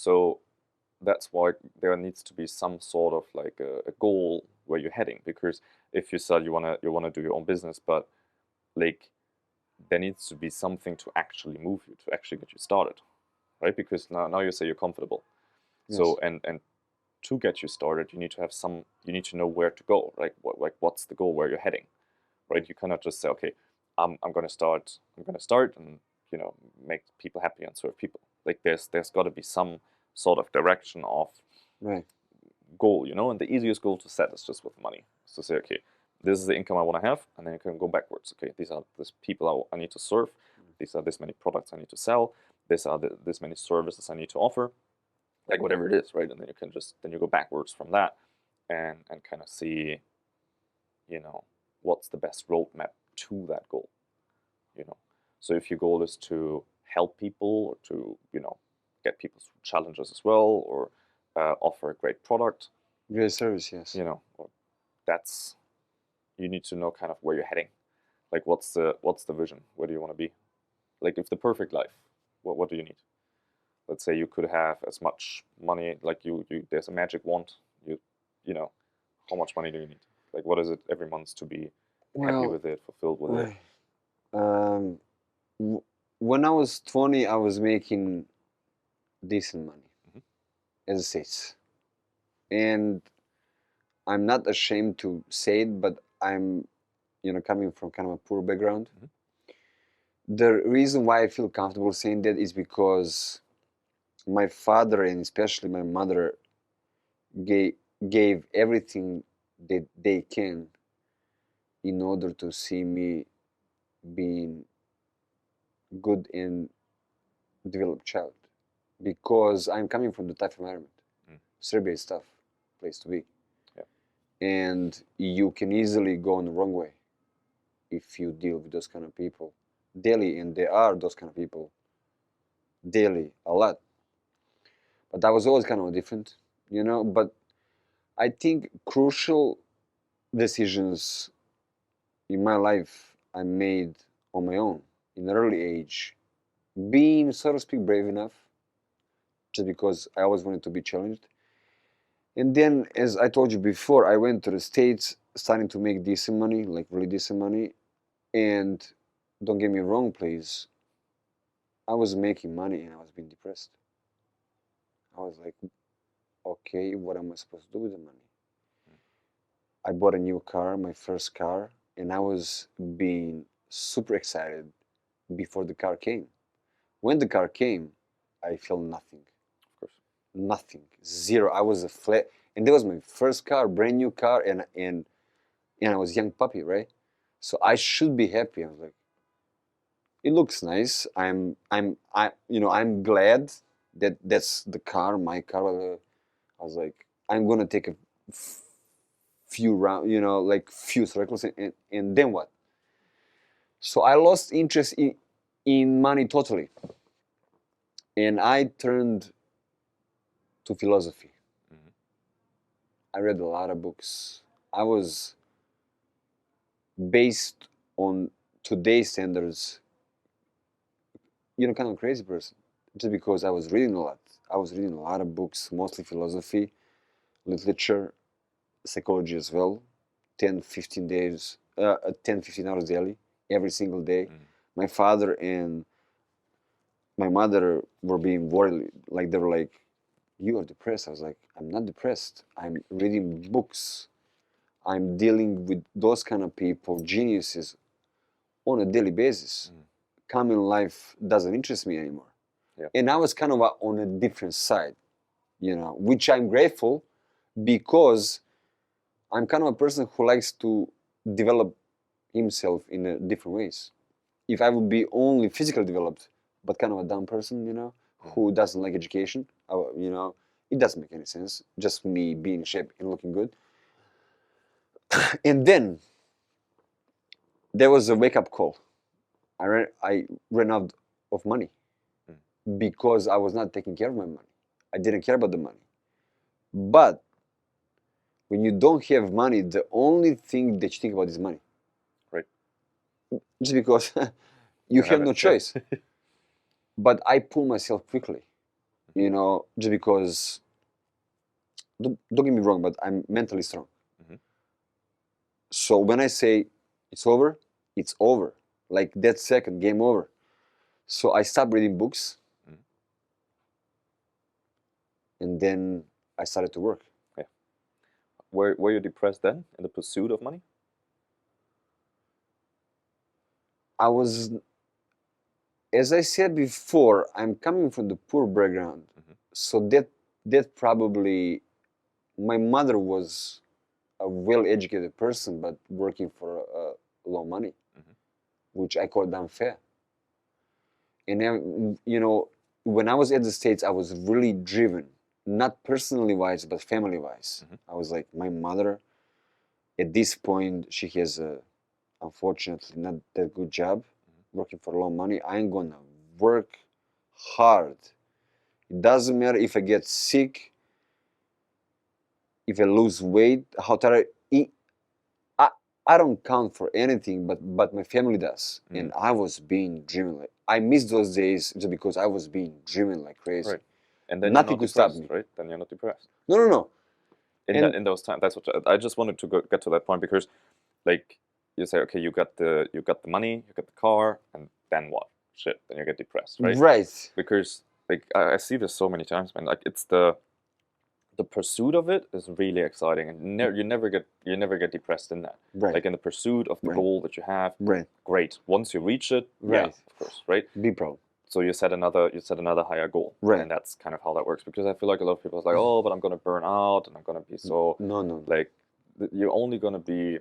So that's why there needs to be some sort of like a goal where you're heading. Because if you said you wanna do your own business, but like there needs to be something to actually move you, to actually get you started, right? Because now you say you're comfortable. Yes. So and to get you started, you need to know where to go, like what's the goal, where you're heading, right? You cannot just say, okay, I'm gonna start and make people happy and serve people. Like there's got to be some sort of direction of Right. goal, and the easiest goal to set is just with money. So say, okay, this is the income I want to have, and then you can go backwards. Okay, these are these people I need to serve. These are this many products I need to sell. These are this many services I need to offer. Like whatever it is, right? And then you go backwards from that, and kind of see, what's the best roadmap to that goal. So if your goal is to help people or to get people through challenges as well, or offer a great product, Great service, yes. or that's you need to know kind of where you're heading. Like what's the vision? Where do you want to be? Like if the perfect life, what do you need? Let's say you could have as much money, like you there's a magic wand. You know, how much money do you need? Like what is it every month to be happy Well, with it, fulfilled with it? um, when I was 20, I was making decent money, Mhm. as it says. And I'm not ashamed to say it, but I'm, coming from kind of a poor background. Mhm. The reason why I feel comfortable saying that is because my father and especially my mother gave, gave everything that they can in order to see me being good and developed child. Because I'm coming from the tough environment. Mm. Serbia is tough place to be. Yeah. And you can easily go in the wrong way if you deal with those kind of people daily, and there are those kind of people daily a lot. But that was always kind of different, But I think crucial decisions in my life I made on my own in an early age, being, so to speak, brave enough, just because I always wanted to be challenged. And then, as I told you before, I went to the States, starting to make decent money, like really decent money. And don't get me wrong, please, I was making money and I was being depressed. I was like, okay, what am I supposed to do with the money? I bought a new car, my first car, and I was being super excited before the car came. When the car came, I felt nothing. Of course. Nothing. Zero. I was a flat, and that was my first car, brand new car, and I was a young puppy, right? So I should be happy. I was like, it looks nice. I'm glad that that's the car, my car. I was like, I'm gonna take a few round, like few circles, and then what? So I lost interest in money totally, and I turned to philosophy. Mhm. I read a lot of books. I was based on today's standards, kind of crazy person, just because I was reading a lot. I was reading a lot of books, mostly philosophy, literature, psychology as well. 10, 15 days, 10, 15 hours daily, every single day. Mhm. My father and my mother were being worried, like they were like, "You are depressed." I was like, "I'm not depressed. I'm reading books. I'm dealing with those kind of people, geniuses, on a daily basis. Mhm. Common life doesn't interest me anymore." Yeah. And I was kind of on a different side, which I'm grateful because I'm kind of a person who likes to develop himself in different ways. If I would be only physically developed, but kind of a dumb person, Mhm. who doesn't like education, it doesn't make any sense. Just me being in shape and looking good. And then there was a wake up call. I ran out of money Mhm. because I was not taking care of my money. I didn't care about the money. But when you don't have money, the only thing that you think about is money. Right. Just because you You have have no it. Yeah. choice. But I pull myself quickly. You know, just because don't get me wrong, but I'm mentally strong. Mhm. So when I say it's over, it's over. Like that second, game over. So I stopped reading books, Mhm. and then I started to work. Were you depressed then in the pursuit of money? I was, as I said before, I'm coming from the poor background, Mhm. so that probably my mother was a well-educated person, but working for low money, Mhm. which I called unfair. And then, you know, when I was at the States, I was really driven, not personally wise, but family wise. Mhm. I was like, my mother, at this point, she has a, unfortunately, not that good job, working for low money. I ain't gonna work hard. It doesn't matter if I get sick, if I lose weight, how tired I, I don't count for anything, but my family does. And I was being driven like I miss those days just because I was being driven like crazy. Right. And then you're Nothing not could stop depressed, me. right? Then you're not depressed. No, no, no. In And that in those times, that's what I just wanted to get to that point because, like, you say, okay, you got the money, you got the car, and then what? Shit, then you get depressed, right? right, Because like I see this so many times, man. Like it's the pursuit of it is really exciting, and you never get depressed in that. right, Like in the pursuit of the right, goal that you have, right, great. Once you reach it, yeah, right. of course, right? Big problem. So you set another higher goal, Right. and that's kind of how that works. Because I feel like a lot of people are like, oh, but I'm gonna burn out, and I'm gonna be so No, no, no. like you're only gonna be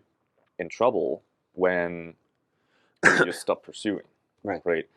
in trouble when you stop pursuing, Right. right?